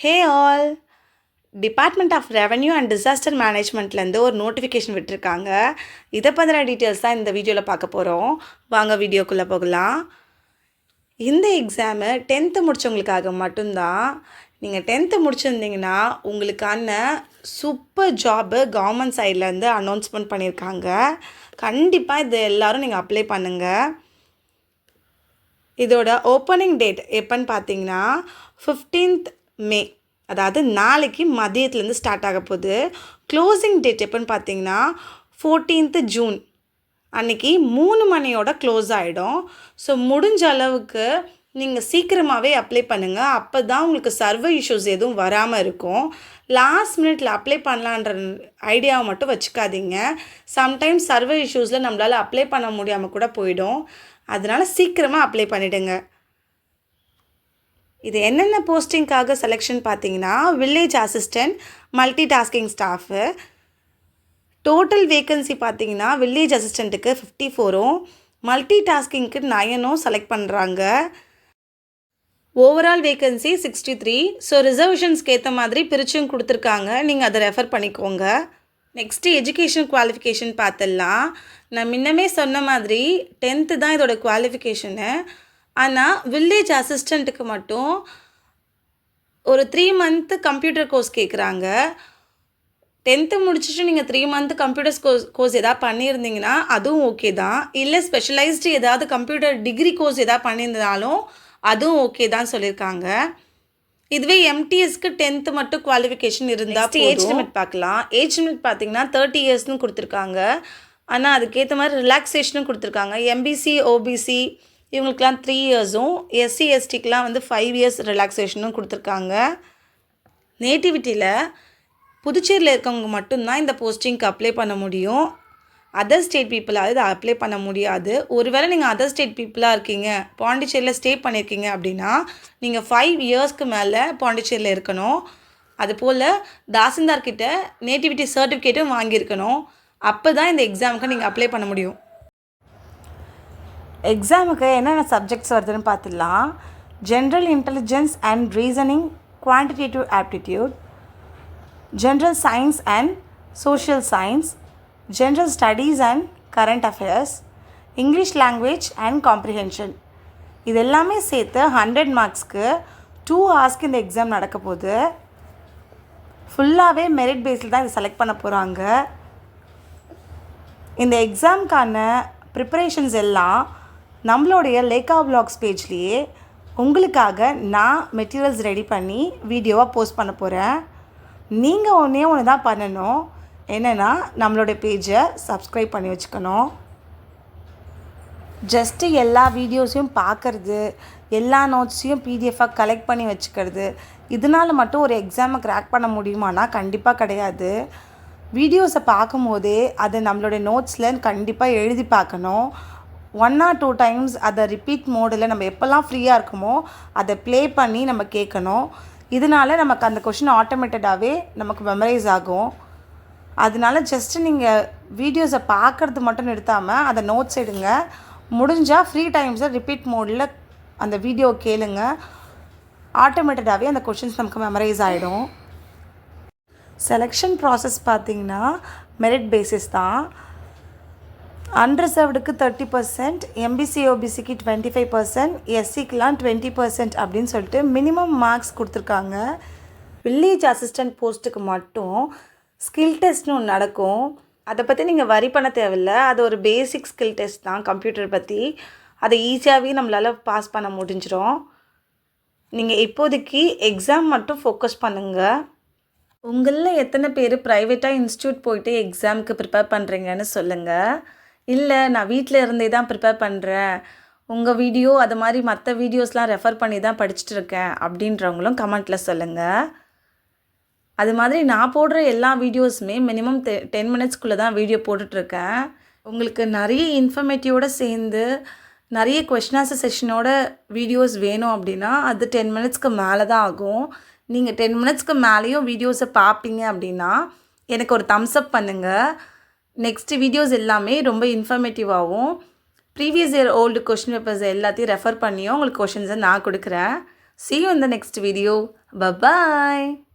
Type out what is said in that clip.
Hey all, department of revenue and disaster மேனேஜ்மெண்ட்லேருந்து ஒரு notification விட்டுருக்காங்க. இதை பற்றின டீட்டெயில்ஸ் தான் இந்த வீடியோவில் பார்க்க போகிறோம். வாங்க வீடியோக்குள்ளே போகலாம். இந்த எக்ஸாமு 10th முடித்தவங்களுக்காக மட்டும்தான். நீங்கள் 10th முடிச்சிருந்தீங்கன்னா உங்களுக்கான சூப்பர் ஜாபு கவர்மெண்ட் சைட்லேருந்து அனௌன்ஸ்மெண்ட் பண்ணியிருக்காங்க. கண்டிப்பாக இது எல்லோரும் நீங்கள் அப்ளை பண்ணுங்கள். இதோட ஓப்பனிங் டேட் எப்போன்னு பார்த்தீங்கன்னா 15th May, அதாவது நாளைக்கு மதியத்துலேருந்து ஸ்டார்ட் ஆக போகுது. க்ளோசிங் டேட் எப்போன்னு பார்த்தீங்கன்னா 14th June, அன்றைக்கி 3 மணியோட க்ளோஸ் ஆகிடும். ஸோ முடிஞ்ச அளவுக்கு நீங்கள் சீக்கிரமாகவே அப்ளை பண்ணுங்கள். அப்போ தான் உங்களுக்கு சர்வர் இஷ்யூஸ் எதுவும் வராமல் இருக்கும். லாஸ்ட் மினிட்ல அப்ளை பண்ணலான்ற ஐடியாவை மட்டும் வச்சுக்காதீங்க. சம்டைம்ஸ் சர்வர் இஷ்யூஸில் நம்மளால் அப்ளை பண்ண முடியாமல் கூட போயிடும். அதனால் சீக்கிரமாக அப்ளை பண்ணிவிடுங்க. இது என்னென்ன போஸ்டிங்காக செலெக்ஷன் பார்த்தீங்கன்னா village assistant, multi tasking staff. Total vacancy பார்த்தீங்கன்னா வில்லேஜ் அசிஸ்டண்ட்டுக்கு 54, மல்டி டாஸ்கிங்க்கு 9 செலக்ட் பண்ணுறாங்க. Overall vacancy 63. ஸோ ரிசர்வேஷன்ஸ்க்கு ஏற்ற மாதிரி பிரிச்சும் கொடுத்துருக்காங்க. நீங்கள் அதை ரெஃபர் பண்ணிக்கோங்க. நெக்ஸ்ட்டு எஜுகேஷன் குவாலிஃபிகேஷன் பார்த்துடலாம். நான் முன்னமே சொன்ன மாதிரி 10th தான் இதோட குவாலிஃபிகேஷனு. ஆனால் வில்லேஜ் அசிஸ்டண்ட்டுக்கு மட்டும் ஒரு 3 month கம்ப்யூட்டர் கோர்ஸ் கேட்குறாங்க. 10th முடிச்சுட்டு நீங்கள் 3 month கம்ப்யூட்டர்ஸ் கோர்ஸ் எதாவது பண்ணியிருந்தீங்கன்னா அதுவும் ஓகே தான். இல்லை ஸ்பெஷலைஸ்டு ஏதாவது கம்ப்யூட்டர் டிகிரி கோர்ஸ் எதாவது பண்ணியிருந்தாலும் அதுவும் ஓகே தான் சொல்லியிருக்காங்க. இதுவே எம்டிஎஸ்க்கு 10th மட்டும் குவாலிஃபிகேஷன் இருந்தால் ஏஜ் லிமிட் பார்க்கலாம். ஏஜ் லிமிட் பார்த்தீங்கன்னா 30 yearsனு கொடுத்துருக்காங்க. ஆனால் அதுக்கேற்ற மாதிரி ரிலாக்ஸேஷனும் கொடுத்துருக்காங்க. எம்பிசி, ஓபிசி இவங்களுக்கெலாம் 3 yearsம், எஸ்சி எஸ்டிக்கெலாம் 5 years ரிலாக்ஸேஷனும் கொடுத்துருக்காங்க. நேட்டிவிட்டியில் புதுச்சேரியில் இருக்கவங்க மட்டும்தான் இந்த போஸ்டிங்க்கு அப்ளை பண்ண முடியும். அதர் ஸ்டேட் பீப்புளாக இதை அப்ளை பண்ண முடியாது. ஒருவேளை நீங்கள் அதர் ஸ்டேட் பீப்புளாக இருக்கீங்க, பாண்டிச்சேரியில் ஸ்டே பண்ணியிருக்கீங்க அப்படின்னா நீங்கள் 5 yearsக்கு மேலே பாண்டிச்சேரியில் இருக்கணும். அதுபோல் தாசில்தார்கிட்ட நேட்டிவிட்டி சர்டிஃபிகேட்டும் வாங்கியிருக்கணும். அப்போ தான் இந்த எக்ஸாமுக்கு நீங்கள் அப்ளை பண்ண முடியும். எக்ஸாமுக்கு என்னென்ன சப்ஜெக்ட்ஸ் வருதுன்னு பார்த்துடலாம். General intelligence and reasoning, quantitative aptitude, general science and social science, general studies and current affairs, English language and comprehension. இது எல்லாமே சேர்த்து 100 marksக்கு 2 hoursக்கு இந்த எக்ஸாம் நடக்க போகுது. ஃபுல்லாகவே மெரிட் பேஸில் தான் இதை செலக்ட் பண்ண போகிறாங்க. இந்த எக்ஸாமுக்கான ப்ரிப்பரேஷன்ஸ் எல்லாம் நம்மளுடைய லேக்கா வ்ளாக்ஸ் பேஜ்லேயே உங்களுக்காக நான் மெட்டீரியல்ஸ் ரெடி பண்ணி வீடியோவாக போஸ்ட் பண்ண போகிறேன். நீங்கள் ஒன்று தான் பண்ணணும். என்னென்னா நம்மளோட பேஜை சப்ஸ்கிரைப் பண்ணி வச்சுக்கணும். ஜஸ்ட்டு எல்லா வீடியோஸையும் பார்க்குறது, எல்லா நோட்ஸையும் பிடிஎஃபாக கலெக்ட் பண்ணி வச்சுக்கிறது, இதனால் மட்டும் ஒரு எக்ஸாமை க்ராக் பண்ண முடியுமானா கண்டிப்பாக கிடையாது. வீடியோஸை பார்க்கும்போதே அதை நம்மளுடைய நோட்ஸில் கண்டிப்பாக எழுதி பார்க்கணும். 1 or 2 times அதை ரிப்பீட் மோடில் நம்ம எப்போல்லாம் ஃப்ரீயாக இருக்குமோ அதை ப்ளே பண்ணி நம்ம கேட்கணும். இதனால நமக்கு அந்த கொஷின் ஆட்டோமேட்டடாகவே நமக்கு மெமரைஸ் ஆகும். அதனால ஜஸ்ட்டு நீங்கள் வீடியோஸை பார்க்குறது மட்டும் நிறுத்தாமல் அதை நோட்ஸ் எடுங்க. முடிஞ்சால் ஃப்ரீ டைம்ஸை ரிப்பீட் மோடில் அந்த வீடியோ கேளுங்க. ஆட்டோமேட்டடாகவே அந்த கொஷின்ஸ் நமக்கு மெமரைஸ் ஆகிடும். செலெக்ஷன் ப்ராசஸ் பார்த்திங்கன்னா மெரிட் பேசிஸ் தான். அன்ரிசர்வ்டுக்கு 30%, எம்பிசி ஓபிசிக்கு 25%, எஸ்சிக்கெலாம் 20% அப்படின்னு சொல்லிட்டு மினிமம் மார்க்ஸ் கொடுத்துருக்காங்க. வில்லேஜ் அசிஸ்டன்ட் போஸ்ட்டுக்கு மட்டும் ஸ்கில் டெஸ்ட்னு ஒன்று நடக்கும். அதை பற்றி நீங்கள் வரி பண்ண தேவையில்லை. அது ஒரு பேசிக் ஸ்கில் டெஸ்ட் தான் கம்ப்யூட்டர் பற்றி. அதை ஈஸியாகவே நம்மளால் பாஸ் பண்ண முடிஞ்சிடும். நீங்கள் இப்போதைக்கு எக்ஸாம் மட்டும் ஃபோக்கஸ் பண்ணுங்கள். உங்களில் எத்தனை பேர் ப்ரைவேட்டாக இன்ஸ்டியூட் போயிட்டு எக்ஸாமுக்கு ப்ரிப்பேர் பண்ணுறீங்கன்னு சொல்லுங்கள். இல்லை நான் வீட்டில் இருந்தே தான் ப்ரிப்பேர் பண்ணுறேன், உங்கள் வீடியோ அது மாதிரி மற்ற வீடியோஸ்லாம் ரெஃபர் பண்ணி தான் படிச்சுட்டு இருக்கேன் அப்படின்றவங்களும் கமெண்ட்டில் சொல்லுங்கள். அது மாதிரி நான் போடுற எல்லா வீடியோஸுமே மினிமம் 10 minutesக்குள்ளே தான் வீடியோ போட்டுட்ருக்கேன். உங்களுக்கு நிறைய இன்ஃபர்மேட்டிவோடு சேர்ந்து நிறைய கொஷின் ஆன்சர் செஷனோட வீடியோஸ் வேணும் அப்படின்னா அது 10 minutesக்கு மேலே தான் ஆகும். நீங்கள் 10 minutesக்கு மேலேயும் வீடியோஸை பார்ப்பீங்க அப்படின்னா எனக்கு ஒரு தம்ஸ் அப் பண்ணுங்கள். நெக்ஸ்ட் வீடியோஸ் எல்லாமே ரொம்ப இன்ஃபர்மேட்டிவாகவும் previous year old question papers எல்லாத்தையும் ரெஃபர் பண்ணியும் உங்களுக்கு கொஷின்ஸை நான் கொடுக்குறேன். See you in the next video. Bye bye.